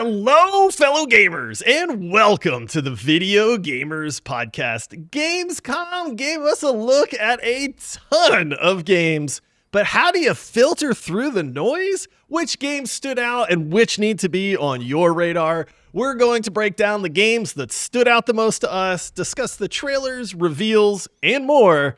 Hello, fellow gamers, and welcome to the Video Gamers Podcast. Gamescom gave us a look at a ton of games, but how do you filter through the noise? Which games stood out and which need to be on your radar? We're going to break down the games that stood out the most to us, discuss the trailers, reveals, and more.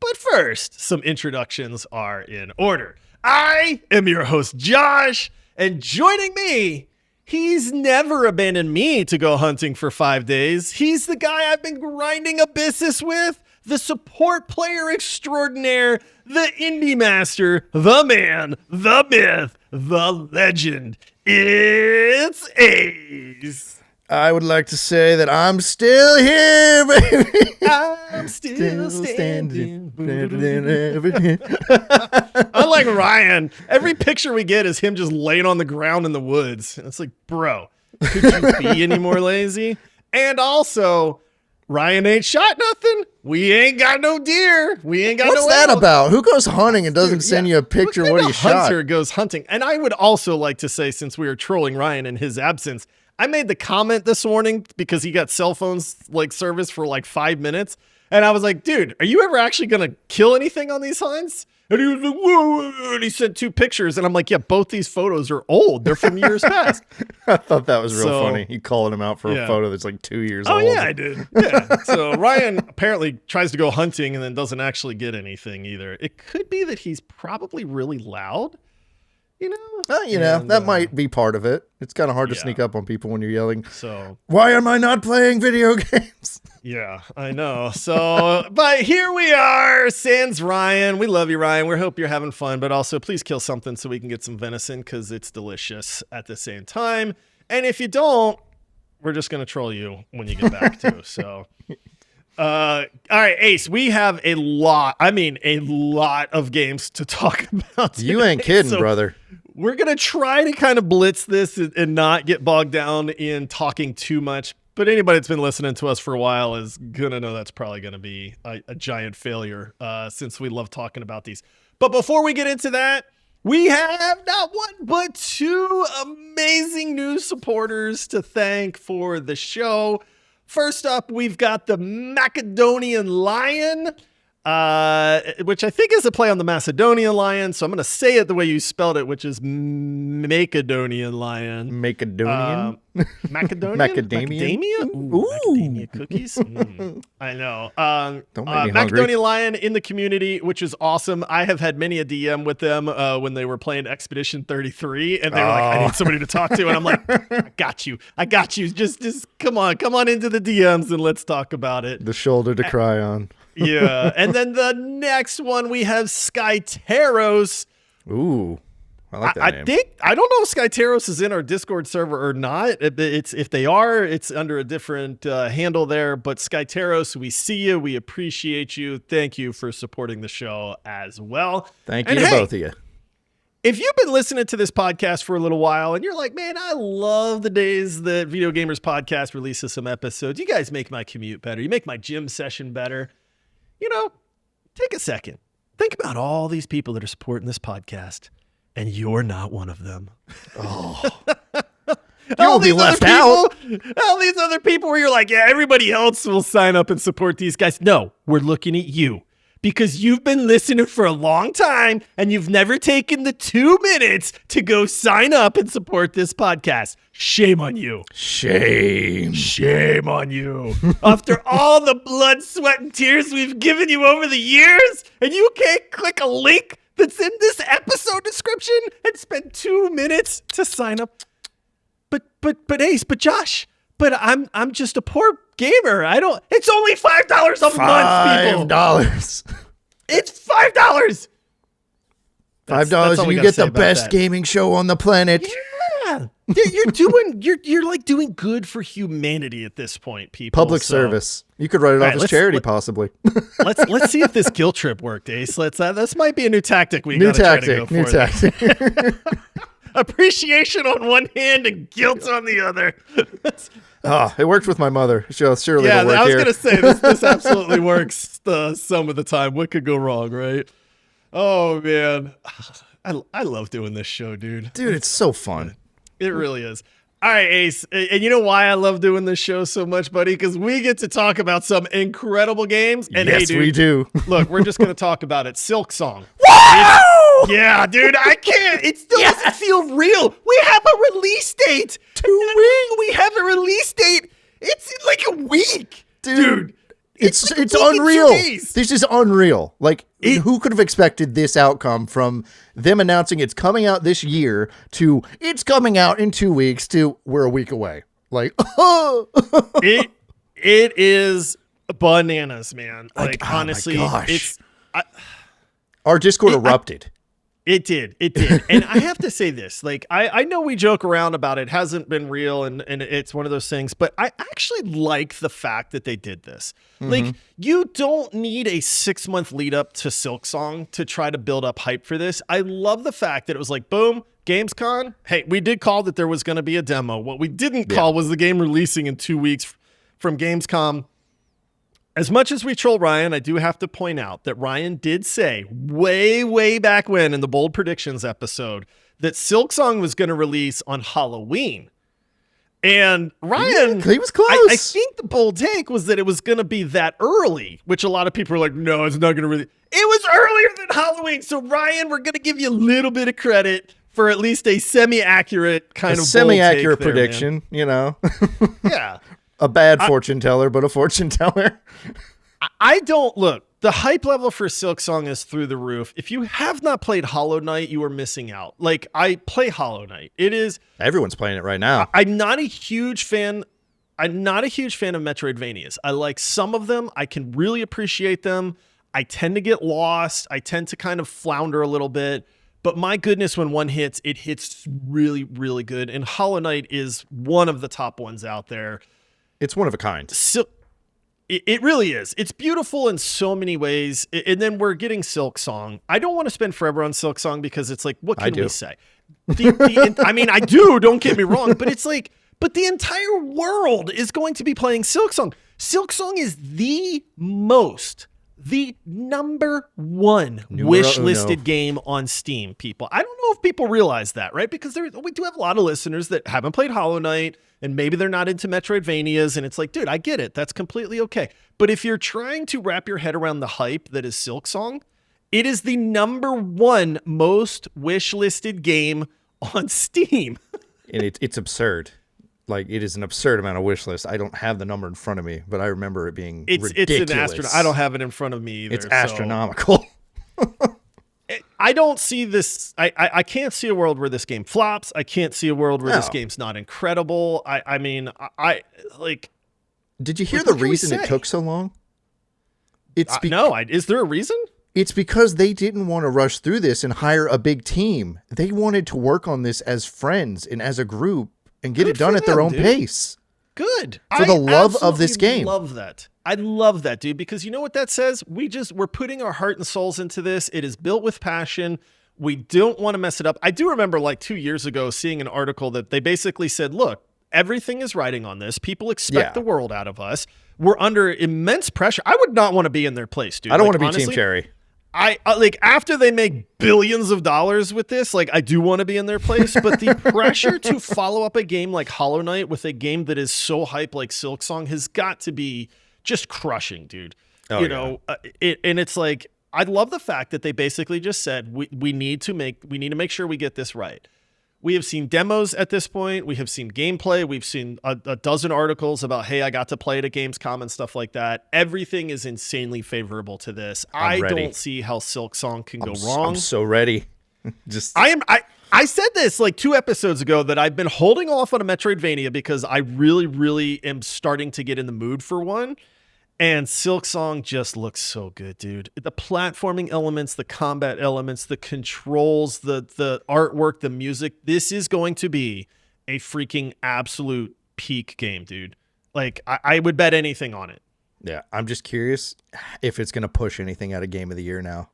But first, some introductions are in order. I am your host, Josh, and joining me, he's never abandoned me to go hunting for 5 days. He's the guy I've been grinding Abyssus with, the support player extraordinaire, the indie master, the man, the myth, the legend. It's Ace. I would like to say that I'm still here, baby. I'm still standing. Unlike Ryan, every picture we get is him just laying on the ground in the woods. And it's like, bro, could you be any more lazy? And also, Ryan ain't shot nothing. We ain't got no deer. We ain't got What's no that elk. about? Who goes hunting and doesn't send you a picture of what he shot? Hunter goes hunting. And I would also like to say, since we were trolling Ryan in his absence, I made the comment this morning because he got cell phones like service for like 5 minutes. And I was like, dude, are you ever actually going to kill anything on these hunts? And he was like, whoa, and he sent 2 pictures. And I'm like, yeah, both these photos are old. They're from years past. I thought that was real funny. You calling him out for a photo that's like 2 years old. Oh, yeah, I did. Yeah. So Ryan apparently tries to go hunting and then doesn't actually get anything either. It could be that he's probably really loud. That might be part of it. It's kind of hard to sneak up on people when you're yelling. So why am I not playing video games? Yeah, I know. So, but here we are, sans Ryan. We love you, Ryan. We hope you're having fun, but also please kill something so we can get some venison because it's delicious at the same time. And if you don't, we're just going to troll you when you get back too. So, all right, Ace, we have a lot of games to talk about today. You ain't kidding, brother. We're going to try to kind of blitz this and not get bogged down in talking too much. But anybody that's been listening to us for a while is going to know that's probably going to be a giant failure since we love talking about these. But before we get into that, we have not one but 2 amazing new supporters to thank for the show. First up, we've got the Macedonian Lion, which I think is a play on the Macedonian lion. So I'm going to say it the way you spelled it, which is Macedonian lion. Macedonian? Macedonian? Macadamia? Ooh, macadamia cookies? I know. Don't make me Macedonian hungry. lion in the community, which is awesome. I have had many a DM with them when they were playing Expedition 33, and they were like, I need somebody to talk to. And I'm like, I got you. Just come on into the DMs and let's talk about it. The shoulder to cry on. Yeah. And then the next one, we have Skyteros. Ooh, I like that name. I don't know if Skyteros is in our Discord server or not. If they are, it's under a different handle there. But Skyteros, we see you. We appreciate you. Thank you for supporting the show as well. Thank you to both of you. If you've been listening to this podcast for a little while and you're like, man, I love the days that Video Gamers Podcast releases some episodes. You guys make my commute better. You make my gym session better. Take a second. Think about all these people that are supporting this podcast, and you're not one of them. Oh, You'll be left out. All these other people where you're like, yeah, everybody else will sign up and support these guys. No, we're looking at you because you've been listening for a long time and you've never taken the 2 minutes to go sign up and support this podcast. Shame on you. Shame on you. After all the blood, sweat, and tears we've given you over the years, and you can't click a link that's in this episode description and spend 2 minutes to sign up. But Ace, but Josh, but I'm just a poor gamer. It's only $5 a month, people. $5. It's $5. $5 and you get the best gaming show on the planet. Yeah. You're like doing good for humanity at this point, people. Public service. You could write it off as charity, possibly. Let's see if this guilt trip worked, Ace. This might be a new tactic we got to try to go for. New tactic. Appreciation on one hand and guilt on the other. It worked with my mother. Surely yeah, it'll work I was here. going to say, this absolutely works some of the time. What could go wrong, right? Oh, man. I love doing this show, dude. Dude, it's so fun. It really is. All right, Ace. And you know why I love doing this show so much, buddy? Because we get to talk about some incredible games. And yes, hey, dude, we do. Look, we're just going to talk about it. Silksong. Wow! Yeah, dude, I can't. It still doesn't feel real. We have a release date. 2 weeks. We have a release date. It's in like a week. Dude. It's like unreal. 2 days. This is unreal. Like, who could have expected this outcome from them announcing it's coming out this year to it's coming out in 2 weeks to we're a week away? Like, it is bananas, man. Like, oh honestly, my gosh. it's Our Discord erupted. It did. And I have to say this, like, I know we joke around about it hasn't been real and it's one of those things, but I actually like the fact that they did this. Like, you don't need a 6-month lead up to Silksong to try to build up hype for this. I love the fact that it was like, boom, Gamescom. Hey, we did call that there was going to be a demo. What we didn't call was the game releasing in 2 weeks from Gamescom. As much as we troll Ryan, I do have to point out that Ryan did say way back when in the Bold Predictions episode that Silksong was going to release on Halloween. And Ryan, he was close. I think the bold take was that it was going to be that early, which a lot of people are like, no, it's not going to release. It was earlier than Halloween. So Ryan, we're going to give you a little bit of credit for at least a semi-accurate kind of semi-accurate bold take prediction, man. You know. Yeah. A bad fortune teller, but a fortune teller. I don't look. The hype level for Silksong is through the roof. If you have not played Hollow Knight, you are missing out. Like, I play Hollow Knight. It is everyone's playing it right now. I'm not a huge fan of Metroidvanias. I like some of them. I can really appreciate them. I tend to get lost. I tend to kind of flounder a little bit. But my goodness, when one hits, it hits really, really good. And Hollow Knight is one of the top ones out there. It's one of a kind. So, it really is. It's beautiful in so many ways. And then we're getting Silksong. I don't want to spend forever on Silksong because it's like, what can we say? I mean, I do, don't get me wrong, but it's like, but the entire world is going to be playing Silksong. Silksong is the number one wish listed game on Steam, people. I don't know if people realize that, right? Because we do have a lot of listeners that haven't played Hollow Knight and maybe they're not into Metroidvanias. And it's like, dude, I get it. That's completely okay. But if you're trying to wrap your head around the hype that is Silksong, it is the number one most wish listed game on Steam. And it's absurd. Like, it is an absurd amount of wish list. I don't have the number in front of me, but I remember it being ridiculous. It's an astronaut. I don't have it in front of me either. It's astronomical. I don't see this. I can't see a world where this game flops. I can't see a world where this game's not incredible. I mean, like. Did you hear the reason it took so long? No. Is there a reason? It's because they didn't want to rush through this and hire a big team. They wanted to work on this as friends and as a group and get it done at their own pace. Good. For the love of this game. I love that. I love that, dude, because you know what that says? We're putting our heart and souls into this. It is built with passion. We don't want to mess it up. I do remember like 2 years ago seeing an article that they basically said, look, everything is riding on this. People expect the world out of us. We're under immense pressure. I would not want to be in their place, dude. I don't want to be Team Cherry. I like after they make billions of dollars with this, like I do want to be in their place, but the pressure to follow up a game like Hollow Knight with a game that is so hype like Silksong has got to be just crushing, dude. And it's like, I love the fact that they basically just said, we need to make sure we get this right. We have seen demos at this point. We have seen gameplay. We've seen a dozen articles about, hey, I got to play it at Gamescom and stuff like that. Everything is insanely favorable to this. I don't see how Silksong can go wrong. I'm so ready. I said this like 2 episodes ago that I've been holding off on a Metroidvania because I really, really am starting to get in the mood for one. And Silksong just looks so good, dude. The platforming elements, the combat elements, the controls, the artwork, the music. This is going to be a freaking absolute peak game, dude. Like, I would bet anything on it. Yeah, I'm just curious if it's going to push anything out of Game of the Year now.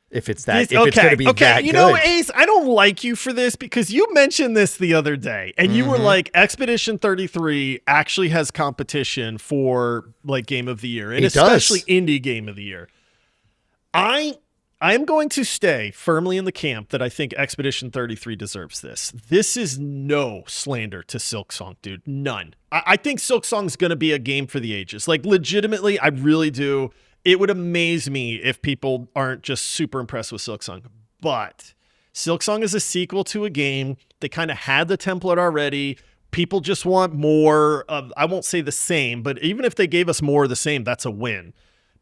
If it's that, it's going to be that good. You know, Ace, I don't like you for this because you mentioned this the other day and you were like, Expedition 33 actually has competition for like Game of the Year and especially indie Game of the Year. I I am going to stay firmly in the camp that I think Expedition 33 deserves this. This is no slander to Silksong, dude. None. I think Silksong's going to be a game for the ages. Like, legitimately, I really do. It would amaze me if people aren't just super impressed with Silksong. But Silksong is a sequel to a game. They kind of had the template already. People just want more of, I won't say the same, but even if they gave us more of the same, that's a win.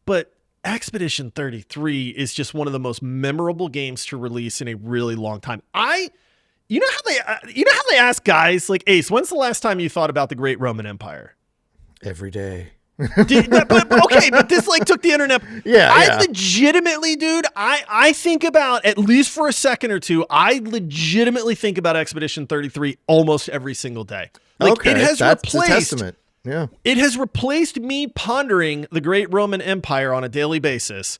But Expedition 33 is just one of the most memorable games to release in a really long time. You know how they ask guys like, Ace, when's the last time you thought about the Great Roman Empire? Every day. But this like took the internet. I legitimately, dude, I think about, at least for a second or two, I legitimately think about Expedition 33 almost every single day. Like, it has that's replaced. a testament. Yeah. It has replaced me pondering the Great Roman Empire on a daily basis,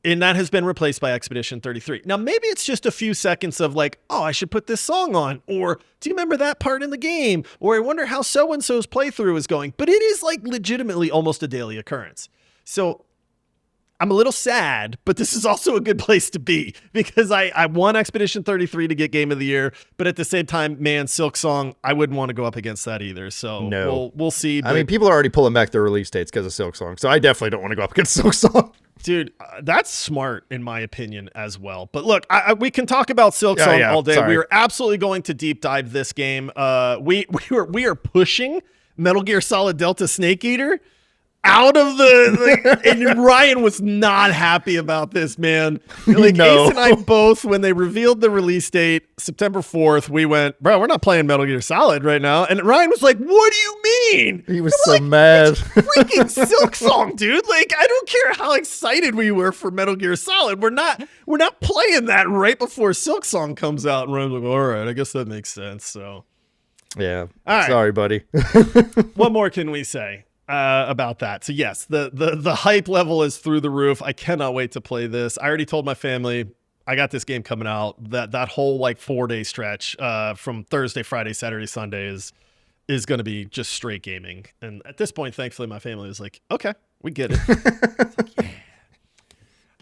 and that has been replaced by Expedition 33. Now, maybe it's just a few seconds of like, oh, I should put this song on, or do you remember that part in the game? Or I wonder how so-and-so's playthrough is going. But it is like legitimately almost a daily occurrence. So I'm a little sad, but this is also a good place to be, because I want Expedition 33 to get Game of the Year, but at the same time, man, Silksong, I wouldn't want to go up against that either. So no. we'll see. I mean, people are already pulling back their release dates because of Silksong, so I definitely don't want to go up against Silksong. Dude, that's smart in my opinion as well. But look, we can talk about Silksong all day. Sorry. We are absolutely going to deep dive this game. We are pushing Metal Gear Solid Delta Snake Eater out of and Ryan was not happy about this, man. Like, No. Ace and I both, when they revealed the release date, September 4th, we went, bro, we're not playing Metal Gear Solid right now. And Ryan was like, what do you mean? He was so mad. Freaking Silksong, dude. Like, I don't care how excited we were for Metal Gear Solid. We're not playing that right before Silksong comes out. And Ryan's like, all right, I guess that makes sense. So Yeah. All right. Sorry, buddy. What more can we say about that? So yes, the hype level is through the roof. I cannot wait to play this. I already told my family I got this game coming out. That whole like 4-day stretch from Thursday, Friday, Saturday, Sunday is going to be just straight gaming. And at this point, thankfully, my family is like, okay, we get it. It's like, yeah.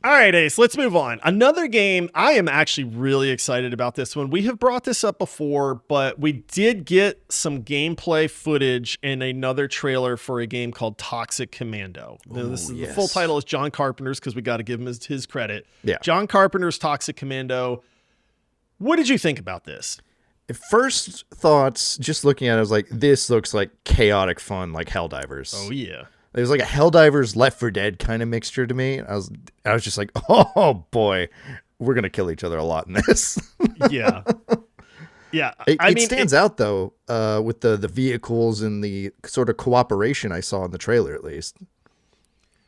All right, Ace, let's move on. Another game, I am actually really excited about this one. We have brought this up before, but we did get some gameplay footage in another trailer for a game called Toxic Commando. Now, the full title is John Carpenter's, because we got to give him his credit. Yeah. John Carpenter's Toxic Commando. What did you think about this? First thoughts, just looking at it, I was like, this looks like chaotic fun, like Helldivers. Oh, yeah. It was like a Helldivers Left 4 Dead kind of mixture to me. I was just like, oh boy, we're gonna kill each other a lot in this. Yeah. It stands out though, with the vehicles and the sort of cooperation I saw in the trailer, at least.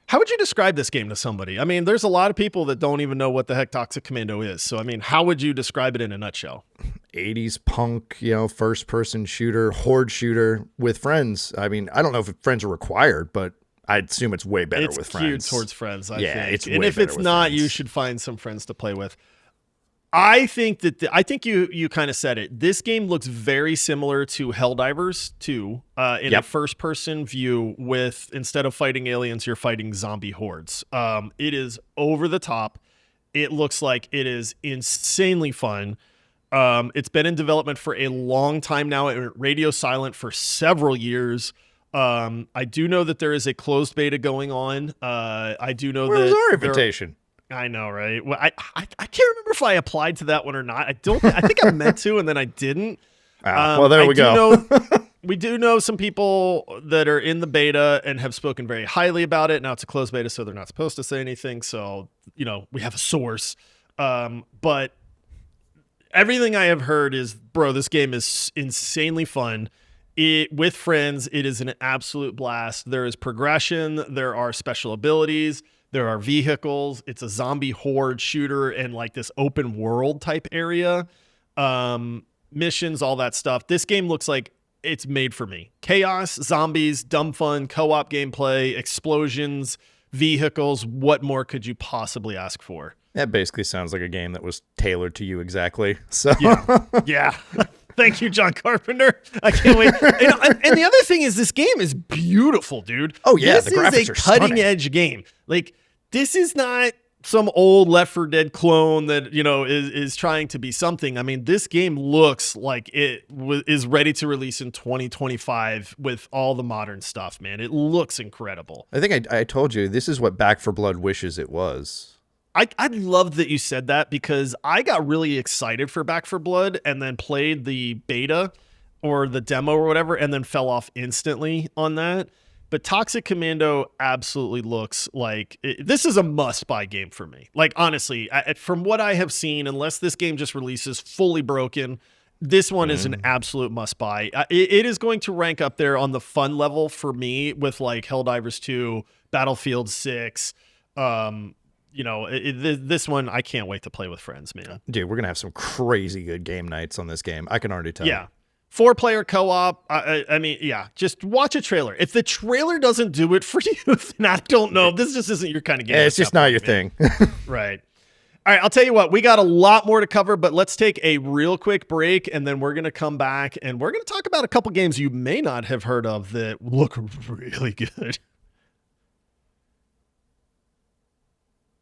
How would you describe this game to somebody? I mean, there's a lot of people that don't even know what the heck Toxic Commando is. So, I mean, how would you describe it in a nutshell? 80s punk, first-person shooter, horde shooter with friends. I mean, I don't know if friends are required, but I'd assume it's way better with friends. It's geared towards friends, I think. It's and way if better it's with not, friends. you should find some friends to play with. I think you kind of said it. This game looks very similar to Helldivers 2 in a first-person view with, instead of fighting aliens, you're fighting zombie hordes. It is over the top. It looks like it is insanely fun. It's been in development for a long time now. It went radio silent for several years. I do know that there is a closed beta going on. I do know Where's that our invitation? I know, right? Well, I can't remember if I applied to that one or not. I think I meant to, and then I didn't. Well, there we go. We do know some people that are in the beta and have spoken very highly about it. Now it's a closed beta, so they're not supposed to say anything. So, we have a source. But everything I have heard is, bro, this game is insanely fun. With friends, it is an absolute blast. There is progression. There are special abilities. There are vehicles. It's a zombie horde shooter and like this open world type area. Missions, all that stuff. This game looks like it's made for me. Chaos, zombies, dumb fun, co-op gameplay, explosions, vehicles. What more could you possibly ask for? That basically sounds like a game that was tailored to you exactly. So yeah. Thank you, John Carpenter. I can't wait. And the other thing is, this game is beautiful, dude. Oh yeah, this the graphics is a are cutting stunning. edge game. Like, this is not some old Left 4 Dead clone that, you know, is trying to be something. I mean, this game looks like it is ready to release in 2025 with all the modern stuff, man. It looks incredible. I think I told you this is what Back 4 Blood wishes it was. I love that you said that, because I got really excited for Back 4 Blood and then played the beta or the demo or whatever and then fell off instantly on that. But Toxic Commando absolutely looks like this is a must-buy game for me. Like, honestly, from what I have seen, unless this game just releases fully broken, this one is an absolute must-buy. It is going to rank up there on the fun level for me with like Helldivers 2, Battlefield 6, you know, this one, I can't wait to play with friends, man. Dude, we're going to have some crazy good game nights on this game. I can already tell. Yeah. 4-player co-op. I mean, yeah, just watch a trailer. If the trailer doesn't do it for you, then I don't know. This just isn't your kind of game. It's just not your thing. Right. All right, I'll tell you what, we got a lot more to cover, but let's take a real quick break, and then we're going to come back, and we're going to talk about a couple games you may not have heard of that look really good.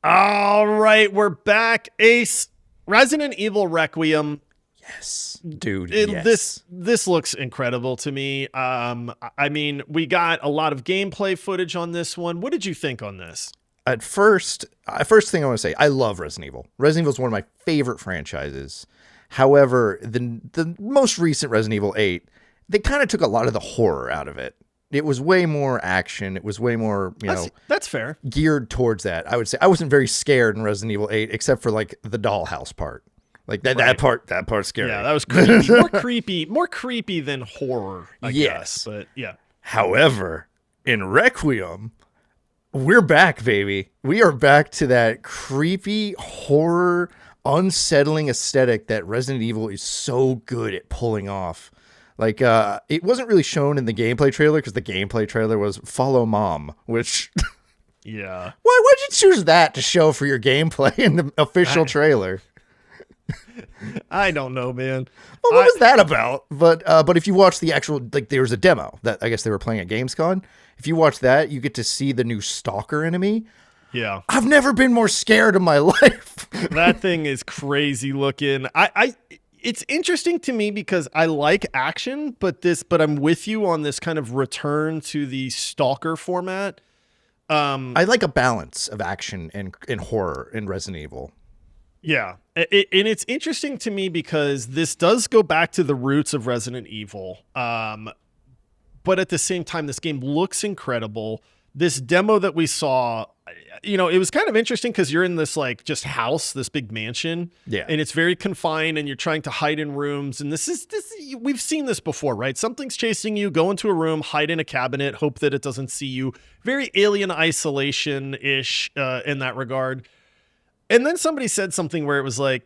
All right, we're back. Ace, Resident Evil Requiem. Yes, dude. Yes. This looks incredible to me. I mean, we got a lot of gameplay footage on this one. What did you think on this? At first thing I want to say, I love Resident Evil. Resident Evil is one of my favorite franchises. However, the most recent Resident Evil 8, they kind of took a lot of the horror out of it. It was way more action. It was way more, that's fair, geared towards that. I would say I wasn't very scared in Resident Evil 8, except for like the dollhouse part. Like that part's scary. Yeah, that was creepy. More creepy than horror, I guess. But yeah. However, in Requiem, we're back, baby. We are back to that creepy horror, unsettling aesthetic that Resident Evil is so good at pulling off. Like, it wasn't really shown in the gameplay trailer because the gameplay trailer was Follow Mom, which... Yeah. Why'd you choose that to show for your gameplay in the official trailer? I don't know, man. Well, what was that about? But if you watch the actual, like, there was a demo that I guess they were playing at Gamescom. If you watch that, you get to see the new Stalker enemy. Yeah. I've never been more scared in my life. That thing is crazy looking. It's interesting to me because I like action, but I'm with you on this kind of return to the Stalker format. I like a balance of action and horror in Resident Evil. Yeah. And it's interesting to me because this does go back to the roots of Resident Evil. But at the same time, this game looks incredible. This demo that we saw, you know, it was kind of interesting because you're in this like just house, this big mansion. Yeah. And it's very confined and you're trying to hide in rooms. And this we've seen this before, right? Something's chasing you, go into a room, hide in a cabinet, hope that it doesn't see you. Very Alien Isolation-ish in that regard. And then somebody said something where it was like,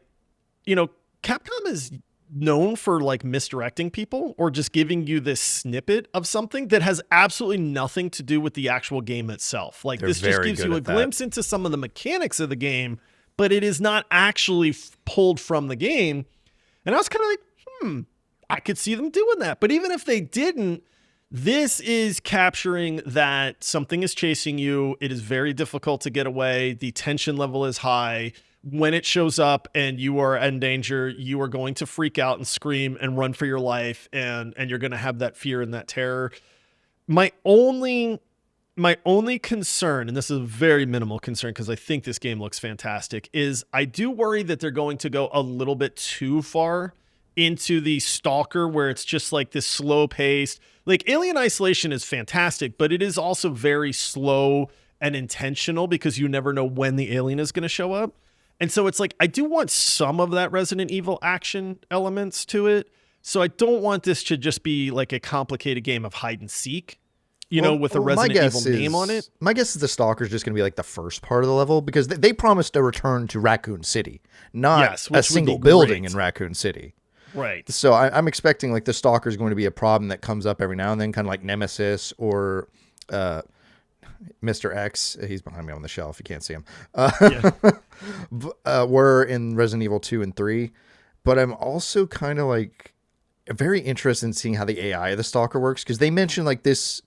you know, Capcom is known for like misdirecting people or just giving you this snippet of something that has absolutely nothing to do with the actual game itself. Like this just gives you a glimpse into some of the mechanics of the game, but it is not actually pulled from the game. And I was kind of like, I could see them doing that. But even if they didn't, this is capturing that something is chasing you. It is very difficult to get away. The tension level is high. When it shows up and you are in danger, you are going to freak out and scream and run for your life. And you're going to have that fear and that terror. My only concern, and this is a very minimal concern because I think this game looks fantastic, is I do worry that they're going to go a little bit too far into the Stalker where it's just like this slow paced, like Alien Isolation is fantastic, but it is also very slow and intentional because you never know when the alien is going to show up. And so it's like, I do want some of that Resident Evil action elements to it. So I don't want this to just be like a complicated game of hide and seek, you know, with a Resident Evil name on it. My guess is the Stalker is just going to be like the first part of the level because they promised a return to Raccoon City, not a single building in Raccoon City. Right. So I'm expecting like the Stalker is going to be a problem that comes up every now and then, kind of like Nemesis or Mr. X. He's behind me on the shelf. You can't see him. We're in Resident Evil 2 and 3. But I'm also kind of like very interested in seeing how the AI of the Stalker works because they mentioned like this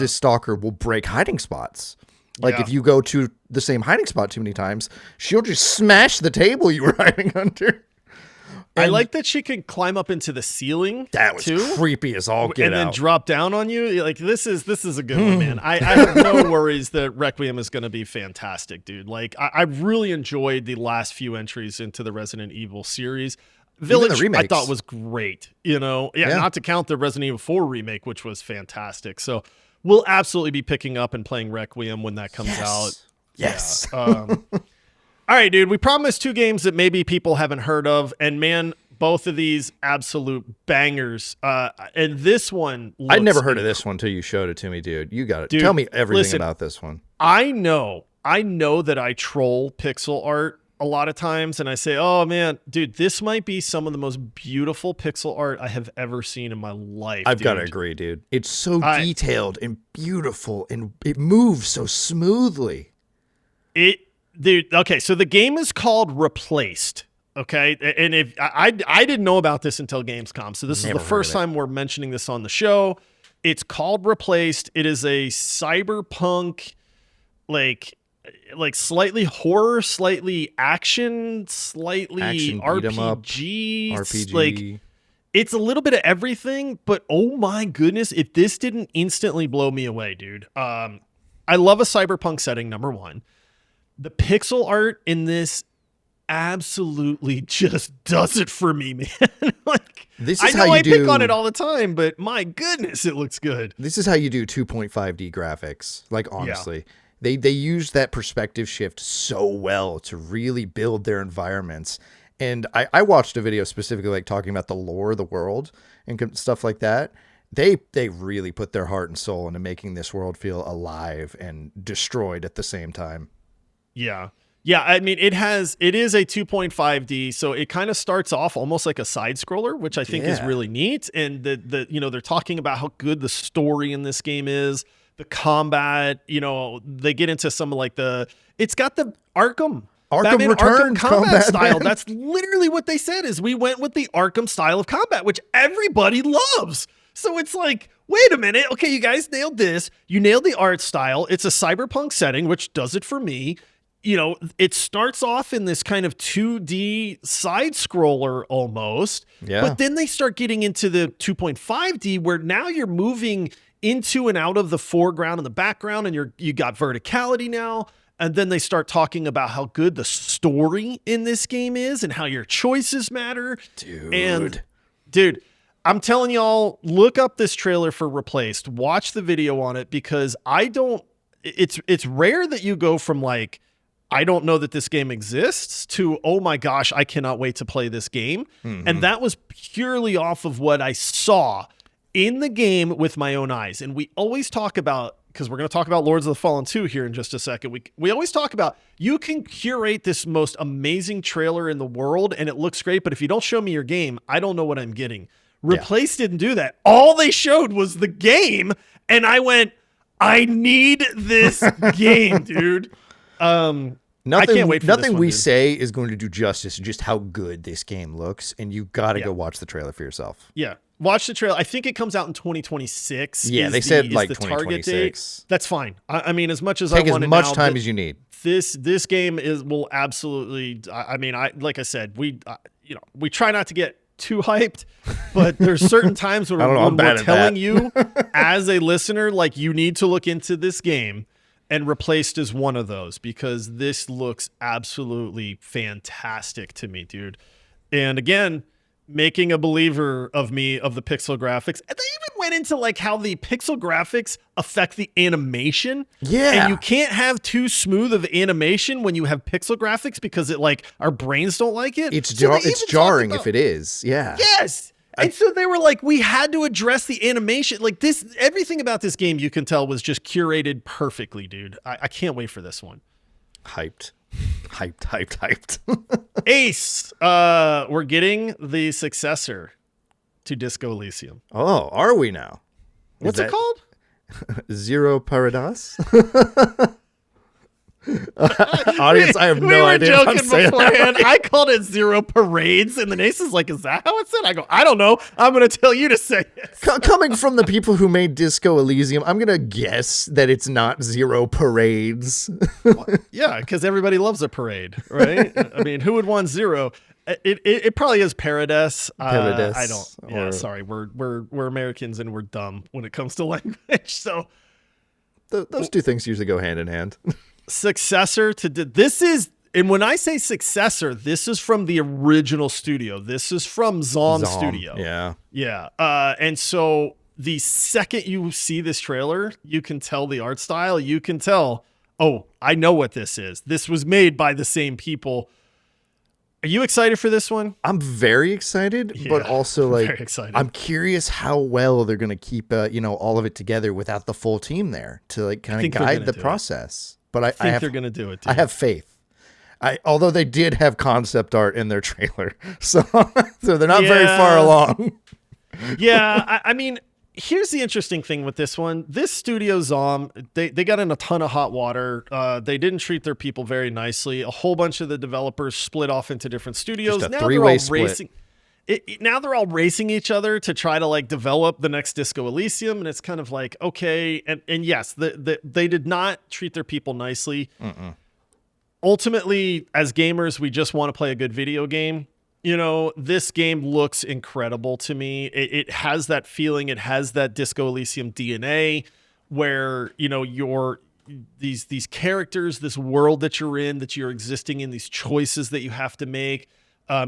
Stalker will break hiding spots. Like if you go to the same hiding spot too many times, she'll just smash the table you were hiding under. I like that she can climb up into the ceiling. That was creepy as all get out. And then drop down on you. You're like, this is a good one, man. I have no worries that Requiem is going to be fantastic, dude. Like, I really enjoyed the last few entries into the Resident Evil series. Village, I thought was great. Not to count the Resident Evil 4 remake, which was fantastic. So we'll absolutely be picking up and playing Requiem when that comes out. Yes. Yeah. All right, dude, we promised 2 games that maybe people haven't heard of, and man, both of these absolute bangers. And this one, I'd never heard of this one until you showed it to me, dude. You got it. Tell me everything about this one. I know that I troll pixel art a lot of times, and I say, oh man, dude, this might be some of the most beautiful pixel art I have ever seen in my life. I've got to agree, dude. It's so detailed and beautiful, and it moves so smoothly. Dude, okay, so the game is called Replaced, okay? And if I didn't know about this until Gamescom, so this is the first time we're mentioning this on the show. It's called Replaced. It is a cyberpunk, like slightly horror, slightly action, slightly RPG. Like, it's a little bit of everything, but oh my goodness, if this didn't instantly blow me away, dude. I love a cyberpunk setting, number one. The pixel art in this absolutely just does it for me, man. Like, this is I know I pick on it all the time, but my goodness, it looks good. This is how you do 2.5D graphics. Like, honestly, they use that perspective shift so well to really build their environments. And I watched a video specifically like talking about the lore of the world and stuff like that. They really put their heart and soul into making this world feel alive and destroyed at the same time. Yeah. Yeah, I mean, it is a 2.5D, so it kind of starts off almost like a side scroller, which I think is really neat. And they're talking about how good the story in this game is, the combat, they get into some like it's got the Arkham Returns combat style. That's literally what they said is we went with the Arkham style of combat, which everybody loves. So it's like, wait a minute. Okay, you guys nailed this. You nailed the art style. It's a cyberpunk setting, which does it for me. It starts off in this kind of 2D side scroller almost, but then they start getting into the 2.5D where now you're moving into and out of the foreground and the background, and you got verticality now. And then they start talking about how good the story in this game is and how your choices matter. Dude, I'm telling y'all, look up this trailer for Replaced. Watch the video on it because it's rare that you go from like, I don't know that this game exists to, oh my gosh, I cannot wait to play this game. Mm-hmm. And that was purely off of what I saw in the game with my own eyes. And we always talk about, because we're going to talk about Lords of the Fallen 2 here in just a second. We always talk about you can curate this most amazing trailer in the world and it looks great, but if you don't show me your game, I don't know what I'm getting. Replaced didn't do that. All they showed was the game, and I went, I need this game, dude. I can't wait for nothing this we say is going to do justice to just how good this game looks, and you got to go watch the trailer for yourself. Yeah. Watch the trailer. I think it comes out in 2026. Yeah, they said like 2026. That's fine. I mean, as much as take I want as much time as you need. This game will absolutely. I mean, like I said, we try not to get too hyped, but there's certain times when we're telling you as a listener, like, you need to look into this game, and Replaced is one of those because this looks absolutely fantastic to me, dude. And again, making a believer of me of the pixel graphics. And they even went into like how the pixel graphics affect the animation. Yeah. And you can't have too smooth of animation when you have pixel graphics because it like our brains don't like it. It's jarring if it is. Yeah. Yes. And so they were like, we had to address the animation. Like this, everything about this game you can tell was just curated perfectly, dude. I can't wait for this one. Hyped. Ace, we're getting the successor to Disco Elysium. Oh, are we now? What's it called? Zero Paradise. Audience, I have no idea what I'm saying. Beforehand. I called it Zero Parades, and then Ace is like, is that how it said? I go, I don't know. I'm going to tell you to say it. Coming from the people who made Disco Elysium, I'm going to guess that it's not Zero Parades. Yeah, because everybody loves a parade, right? I mean, who would want zero? It probably is Paradise. Paradise. I don't. Yeah, sorry. We're Americans and we're dumb when it comes to language. So those two things usually go hand in hand. Successor to this is, and when I say successor, this is from the original studio. This is from Zom Studio. Yeah. And so the second you see this trailer, you can tell the art style. You can tell, oh, I know what this is. This was made by the same people. Are you excited for this one? I'm very excited, but also very excited. I'm curious how well they're going to keep all of it together without the full team there to like kind of guide the process. But I think they're going to do it. Too. I have faith. Although they did have concept art in their trailer, so they're not very far along. Yeah, I mean, here's the interesting thing with this one. This studio Zom, they got in a ton of hot water. They didn't treat their people very nicely. A whole bunch of the developers split off into different studios. Just a three-way split. Now they're all racing each other to try to like develop the next Disco Elysium, and it's kind of like, okay, and yes, they did not treat their people nicely. Ultimately, as gamers, we just want to play a good video game. This game looks incredible to me. It has that feeling. It has that Disco Elysium DNA where, you're these characters, this world that you're in, that you're existing in, these choices that you have to make.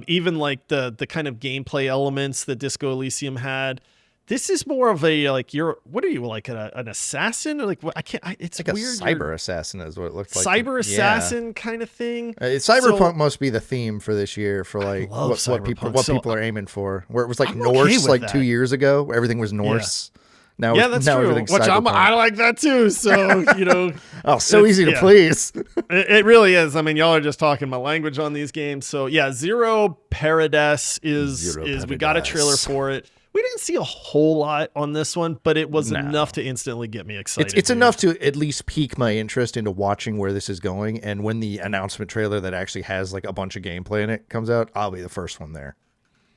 Even like the kind of gameplay elements that Disco Elysium had. This is more of a what are you, like an assassin, or like what? It's like weird. A cyber assassin is what it looks like. Cyber assassin kind of thing. Cyberpunk must be the theme for this year for like what people are aiming for. Where it was like Norse like 2 years ago, where everything was Norse. Now that's true. Which I like that too. So so easy to please. It really is. I mean, y'all are just talking my language on these games. So yeah, Zero Paradise is we got a trailer for it. We didn't see a whole lot on this one, but it was enough to instantly get me excited. It's enough to at least pique my interest into watching where this is going. And when the announcement trailer that actually has like a bunch of gameplay in it comes out, I'll be the first one there.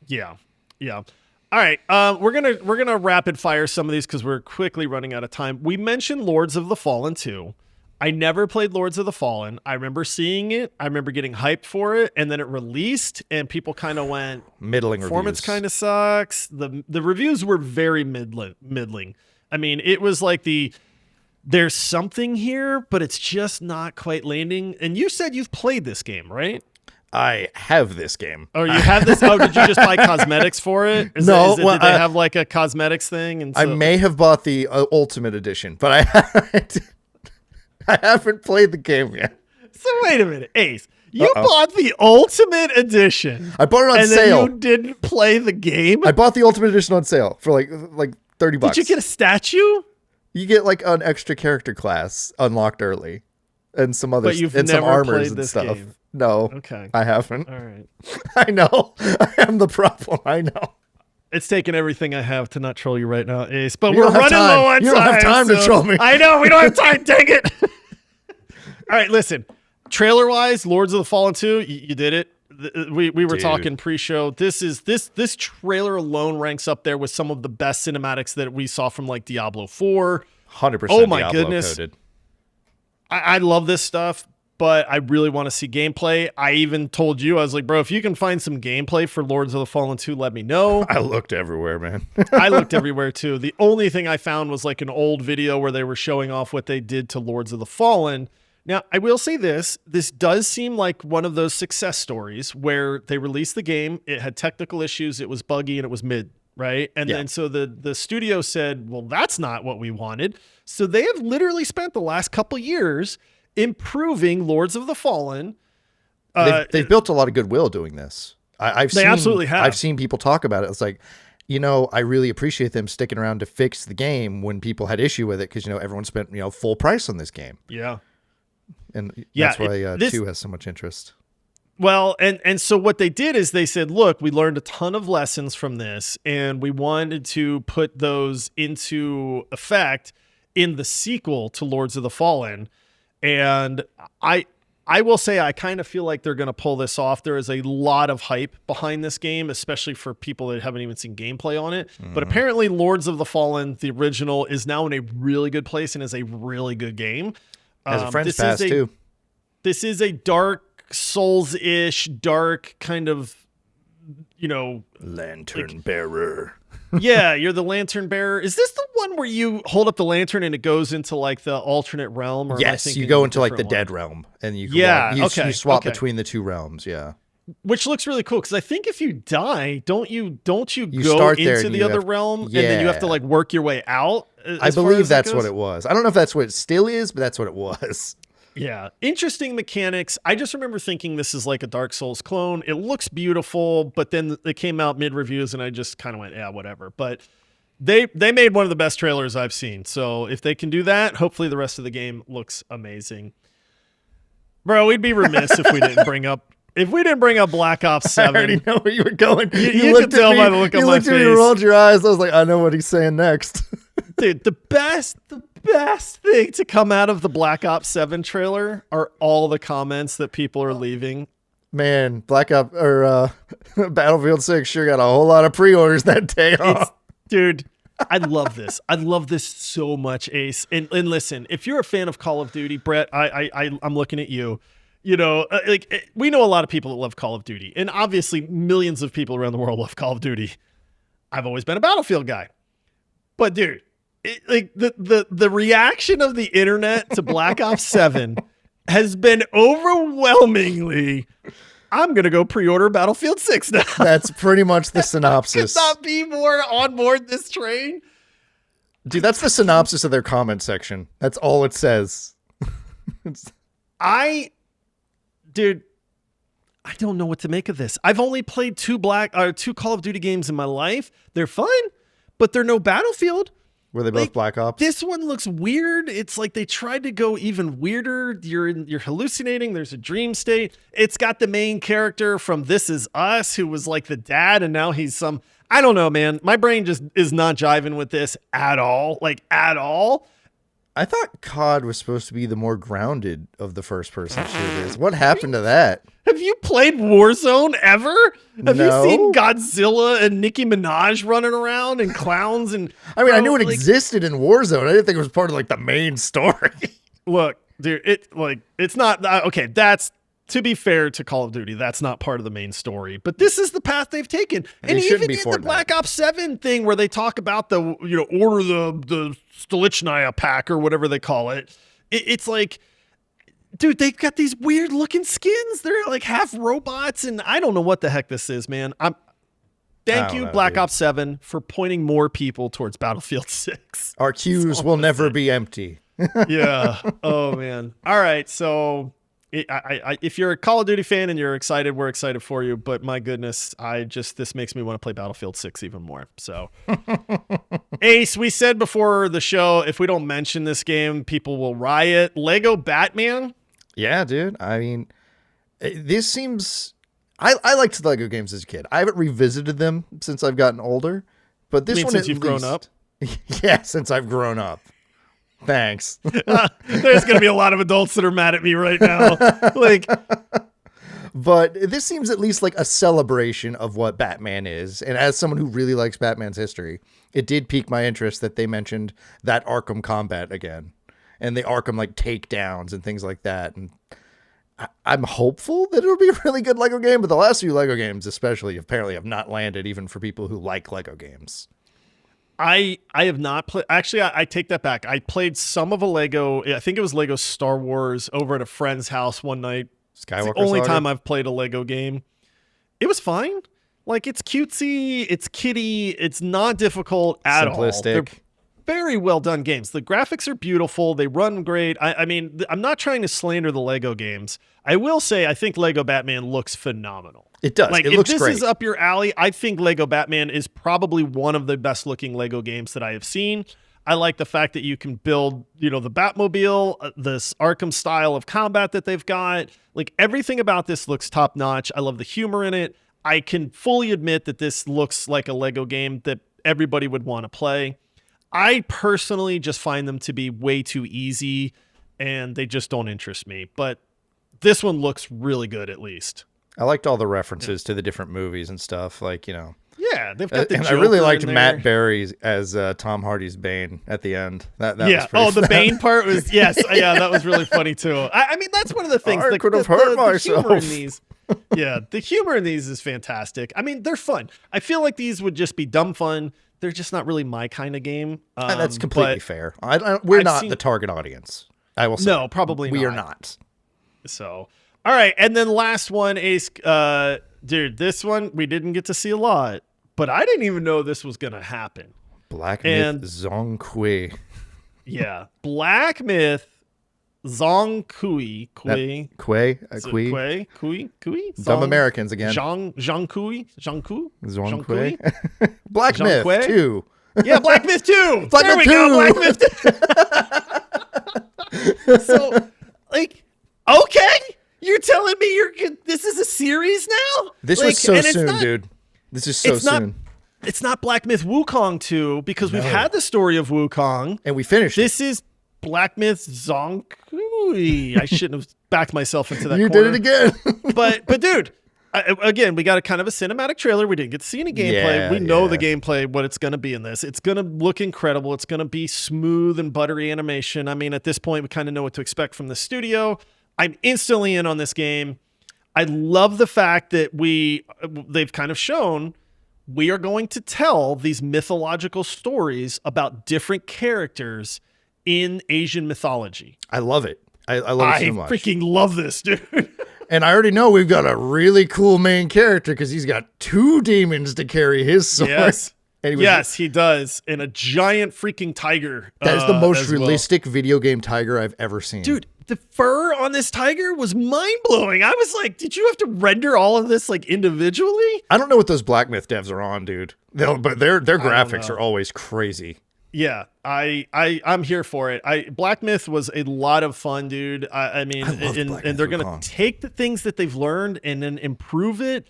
Yeah. All right, we're gonna rapid fire some of these because we're quickly running out of time. We mentioned Lords of the Fallen 2. I never played Lords of the Fallen. I remember seeing it. I remember getting hyped for it, and then it released, and people kind of went, middling performance reviews. Kind of sucks. The reviews were very middling. I mean, it was like there's something here, but it's just not quite landing. And you said you've played this game, right? I have this game. Oh, you have this? Oh, did you just buy cosmetics for it? Did they have like a cosmetics thing? And so, I may have bought the Ultimate Edition, but I haven't played the game yet. So wait a minute, Ace. You bought the Ultimate Edition. I bought it on sale. And then you didn't play the game? I bought the Ultimate Edition on sale for like $30. Did you get a statue? You get like an extra character class unlocked early, and some other and some armors and stuff. Game. No, okay, I haven't. All right, I know. I am the problem. I know. It's taking everything I have to not troll you right now, Ace. But we're running low on time. You don't have time to troll me. I know we don't have time. Dang it! All right, listen. Trailer wise, Lords of the Fallen 2, you did it. We were talking pre-show. This trailer alone ranks up there with some of the best cinematics that we saw from like Diablo 4. 100%. Oh my goodness. I love this stuff, but I really want to see gameplay. I even told you, I was like, bro, if you can find some gameplay for Lords of the Fallen 2, let me know. I looked everywhere, man. I looked everywhere too. The only thing I found was like an old video where they were showing off what they did to Lords of the Fallen. Now, I will say this does seem like one of those success stories where they released the game, it had technical issues, it was buggy, and it was mid, right? And then so the studio said, well, that's not what we wanted. So they have literally spent the last couple years improving Lords of the Fallen. They've built a lot of goodwill doing this. They absolutely have. I've seen people talk about it. It's like, I really appreciate them sticking around to fix the game when people had issue with it because, everyone spent, full price on this game. Yeah. And that's why 2 has so much interest. Well, and so what they did is they said, look, we learned a ton of lessons from this, and we wanted to put those into effect in the sequel to Lords of the Fallen. And I will say I kind of feel like they're going to pull this off. There is a lot of hype behind this game, especially for people that haven't even seen gameplay on it. But apparently Lords of the Fallen, the original, is now in a really good place and is a really good game. Has a friend's pass too. This is a Dark Souls-ish, dark kind of, lantern bearer. Yeah, you're the lantern bearer. Is this the one where you hold up the lantern and it goes into like the alternate realm? Or yes, you go into like the dead realm and you you swap between the two realms. Yeah, which looks really cool because I think if you die, don't you go into the other realm and then you have to like work your way out? I believe that's what it was. I don't know if that's what it still is, but that's what it was. Yeah. Interesting mechanics. I just remember thinking this is like a Dark Souls clone. It looks beautiful, but then it came out mid-reviews and I just kind of went, yeah, whatever. But they made one of the best trailers I've seen. So if they can do that, hopefully the rest of the game looks amazing. Bro, we'd be remiss if we didn't bring up Black Ops 7. I already know where you were going. You could tell by the look on my face. You rolled your eyes. I was like, I know what he's saying next. Dude, the best thing to come out of the Black Ops 7 trailer are all the comments that people are leaving. Man, Battlefield 6 sure got a whole lot of pre-orders that day. Dude, I love this. I love this so much, Ace. And listen, if you're a fan of Call of Duty, Brett, I'm looking at you. We know a lot of people that love Call of Duty, and obviously millions of people around the world love Call of Duty. I've always been a Battlefield guy, but dude, the reaction of the internet to Black Ops 7 has been overwhelmingly, I'm going to go pre-order Battlefield 6 now. That's pretty much the synopsis. Could not be more on board this train. Dude, that's the synopsis of their comment section. That's all it says. Dude, I don't know what to make of this. I've only played two Call of Duty games in my life. They're fun, but they're no Battlefield. Were they both Black Ops? This one looks weird. It's like they tried to go even weirder. You're hallucinating. There's a dream state. It's got the main character from This Is Us, who was like the dad, and now he's some. I don't know, man. My brain just is not jiving with this at all. Like at all. I thought COD was supposed to be the more grounded of the first-person shooters. What happened to that? Have you played Warzone ever? Have No. you seen Godzilla and Nicki Minaj running around and clowns? And I mean, I knew it existed in Warzone. I didn't think it was part of like the main story. Look, dude, it's not okay. That's, to be fair to Call of Duty, that's not part of the main story. But this is the path they've taken. And even in the Black Ops 7 thing where they talk about the order the Stolichnaya pack or whatever they call it, it's like, dude, they've got these weird looking skins. They're like half robots, and I don't know what the heck this is, man. Thank you, Black Ops 7, for pointing more people towards Battlefield 6. Our queues will never be empty. Yeah. Oh man. All right. So if you're a Call of Duty fan and you're excited, we're excited for you. But my goodness, this makes me want to play Battlefield 6 even more. So, Ace, we said before the show, if we don't mention this game, people will riot. Lego Batman. Yeah, dude. I mean, this seems. I liked Lego games as a kid. I haven't revisited them since I've gotten older, but this one since you've grown up. Yeah, since I've grown up. Thanks. There's going to be a lot of adults that are mad at me right now. But this seems at least like a celebration of what Batman is. And as someone who really likes Batman's history, it did pique my interest that they mentioned that Arkham combat again and the Arkham like takedowns and things like that. And I'm hopeful that it'll be a really good Lego game, but the last few Lego games especially apparently have not landed even for people who like Lego games. I have not played. Actually, I take that back. I played some of a Lego. I think it was Lego Star Wars over at a friend's house one night. Skywalker it's the only Saga? time I've played a Lego game. It was fine. Like, it's cutesy, it's kiddie, it's not difficult at all. They're very well done games. The graphics are beautiful. They run great. I mean, I'm not trying to slander the Lego games. I will say I think Lego Batman looks phenomenal. It does. Like, it if looks this great. is up your alley, I think Lego Batman is probably one of the best looking Lego games that I have seen. I like the fact that you can build, the Batmobile, this Arkham style of combat that they've got. Like, everything about this looks top notch. I love the humor in it. I can fully admit that this looks like a Lego game that everybody would want to play. I personally just find them to be way too easy. and they just don't interest me. But this one looks really good, at least. I liked all the references to the different movies and stuff. Like, Yeah, they've got the and I Joker really liked in there. Matt Berry as Tom Hardy's Bane at the end. That yeah. was pretty Oh, the fun. Bane part was yes. Yeah, that was really funny too. I mean, that's one of the things. I could have hurt myself. The humor in these, yeah, the humor in these is fantastic. I mean, they're fun. I feel like these would just be dumb fun. They're just not really my kind of game. And that's completely fair. We're not the target audience. I will say. No, probably we not. are not. So, all right, and then last one, Ace. Dude, this one we didn't get to see a lot, but I didn't even know this was gonna happen. Black Myth Zong Kui. Yeah, Black Myth Zong Kui. Kui. Dumb Americans again. Zhang Kui. Zong Kui. Black Myth 2. Yeah, Black Myth 2. Black there Myth we 2. go, Black Myth 2. So, like, okay, you're telling me this is a series now? This was so soon, dude. This is so soon. It's not Black Myth Wukong 2 because we've had the story of Wukong. And we finished This is Black Myth Zong Kui. I shouldn't have backed myself into that You corner. did it again. but dude, again, we got a kind of a cinematic trailer. We didn't get to see any gameplay. We know the gameplay, what it's going to be in this. It's going to look incredible. It's going to be smooth and buttery animation. I mean, at this point, we kind of know what to expect from the studio. I'm instantly in on this game. I love the fact that they've kind of shown we are going to tell these mythological stories about different characters in Asian mythology. I love it. I love it so much. I freaking love this, dude. And I already know we've got a really cool main character because he's got 2 demons to carry his sword. Yes. He does. And a giant freaking tiger. That is the most realistic video game tiger I've ever seen. Dude, the fur on this tiger was mind-blowing. I was like, did you have to render all of this like individually? I don't know what those Black Myth devs are on, dude. But their graphics are always crazy. Yeah, I'm here for it. Black Myth was a lot of fun, dude. I mean, and they're gonna take the things that they've learned and then improve it.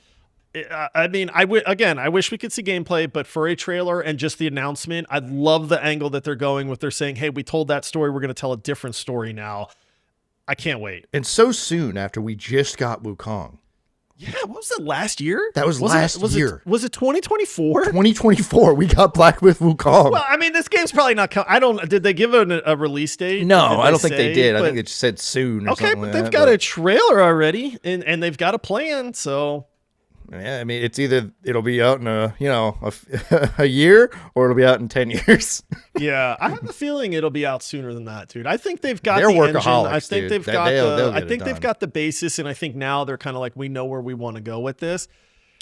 I mean, I wish we could see gameplay, but for a trailer and just the announcement, I love the angle that they're going with. They're saying, "Hey, we told that story. We're gonna tell a different story now." I can't wait. And so soon after we just got Wukong. Yeah, what was it, last year? That was last year. Was it 2024? 2024, we got Black Myth Wukong. Well, I mean, this game's probably not coming. Did they give it a release date? No, I don't think they did. I think it just said soon. Okay, but they've got a trailer already, and they've got a plan, so. Yeah, I mean, it'll be out in a year, or it'll be out in 10 years. Yeah, I have a feeling it'll be out sooner than that, dude. I think they've got they're the engine. workaholics, I think dude. they've got they've got the basis, and I think now they're kind of like, we know where we want to go with this.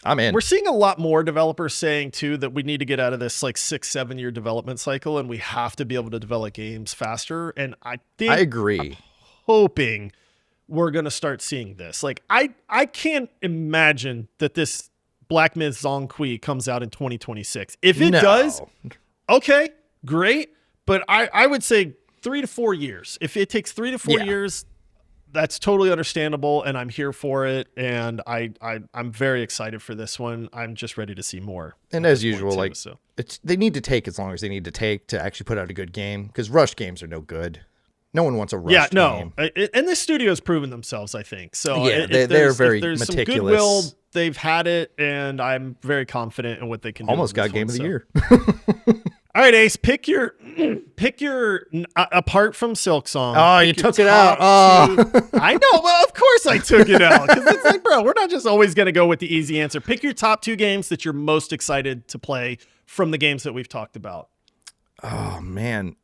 I'm in. We're seeing a lot more developers saying too that we need to get out of this like 6-7 year development cycle, and we have to be able to develop games faster. And I agree. I'm hoping we're going to start seeing this. Like, I can't imagine that this Black Myth Zong Kui comes out in 2026. If it does, okay, great. But I would say 3 to 4 years. If it takes 3 to 4 years, that's totally understandable, and I'm here for it. And I'm very excited for this one. I'm just ready to see more. And as usual, they need to take as long as they need to take to actually put out a good game, because rushed games are no good. No one wants a rushed game. And this studio has proven themselves, I think. So yeah, they're very there's meticulous. Some goodwill, they've had it, and I'm very confident in what they can do. Almost got Game of the Year. All right, Ace, pick your apart from Silksong. Oh, you took it out. Oh. I know. Well, of course I took it out, because it's like, bro, we're not just always going to go with the easy answer. Pick your top 2 games that you're most excited to play from the games that we've talked about. Oh man.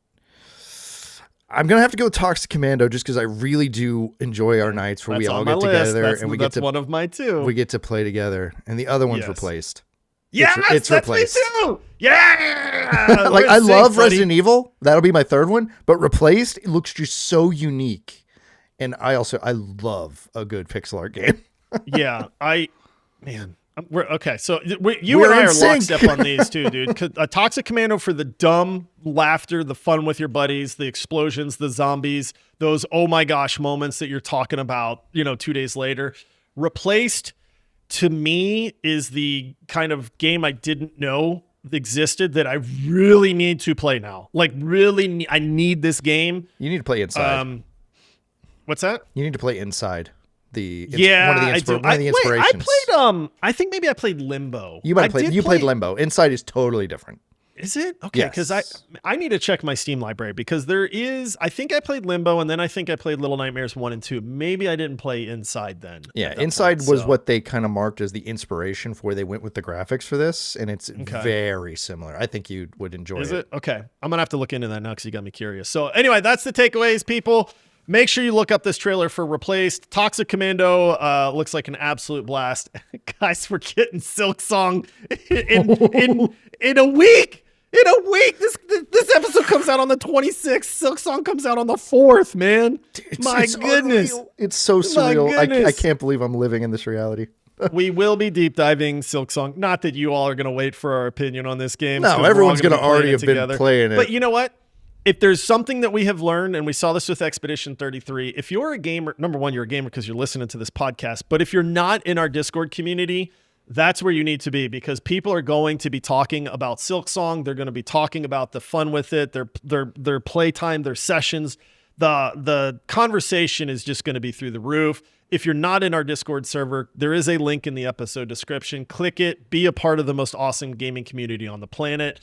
I'm going to have to go with Toxic Commando just because I really do enjoy our nights where we all get together and that's one of my 2. We get to play together, and the other one's replaced. Yes, it's replaced. Me too. Yeah. Like, I love Resident Evil. That'll be my 3rd one, but replaced, it looks just so unique. And I love a good pixel art game. Yeah, okay, so you and I are lockstep on these too, dude. A Toxic Commando for the dumb laughter, the fun with your buddies, the explosions, the zombies, those oh my gosh moments that you're talking about, 2 days later. Replaced, to me, is the kind of game I didn't know existed that I really need to play now. Like, really, I need this game. You need to play Inside. What's that? You need to play Inside. One of the inspirations. Wait, I played. I think maybe I played Limbo. You played Limbo. Inside is totally different. Is it? Okay, because I need to check my Steam library because I think I played Limbo and then I think I played Little Nightmares 1 and 2. Maybe I didn't play Inside then. Yeah, Inside was what they kind of marked as the inspiration for where they went with the graphics for this, and it's very similar. I think you would enjoy it. Is it? Okay. I'm going to have to look into that now because you got me curious. So anyway, that's the takeaways, people. Make sure you look up this trailer for Replaced. Toxic Commando looks like an absolute blast. Guys, we're getting Silksong in a week. In a week, this episode comes out on the 26th. Silksong comes out on the 4th, man. My goodness. Unreal. It's so surreal. I can't believe I'm living in this reality. We will be deep diving Silksong. Not that you all are going to wait for our opinion on this game. No, everyone's going to already have been playing it. But you know what? If there's something that we have learned, and we saw this with Expedition 33, if you're a gamer, number one, you're a gamer because you're listening to this podcast. But if you're not in our Discord community, that's where you need to be because people are going to be talking about Silksong. They're going to be talking about the fun with it, their playtime, their sessions. The conversation is just going to be through the roof. If you're not in our Discord server, there is a link in the episode description. Click it. Be a part of the most awesome gaming community on the planet.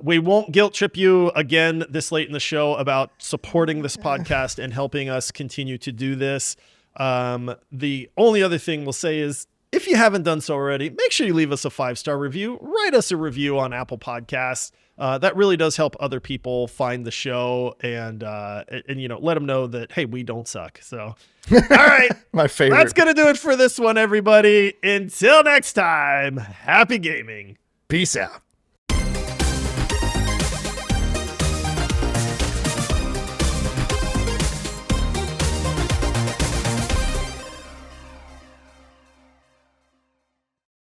We won't guilt trip you again this late in the show about supporting this podcast and helping us continue to do this. The only other thing we'll say is, if you haven't done so already, make sure you leave us a 5-star review. Write us a review on Apple Podcasts. That really does help other people find the show and let them know that, hey, we don't suck. So, all right. My favorite. That's going to do it for this one, everybody. Until next time, happy gaming. Peace out.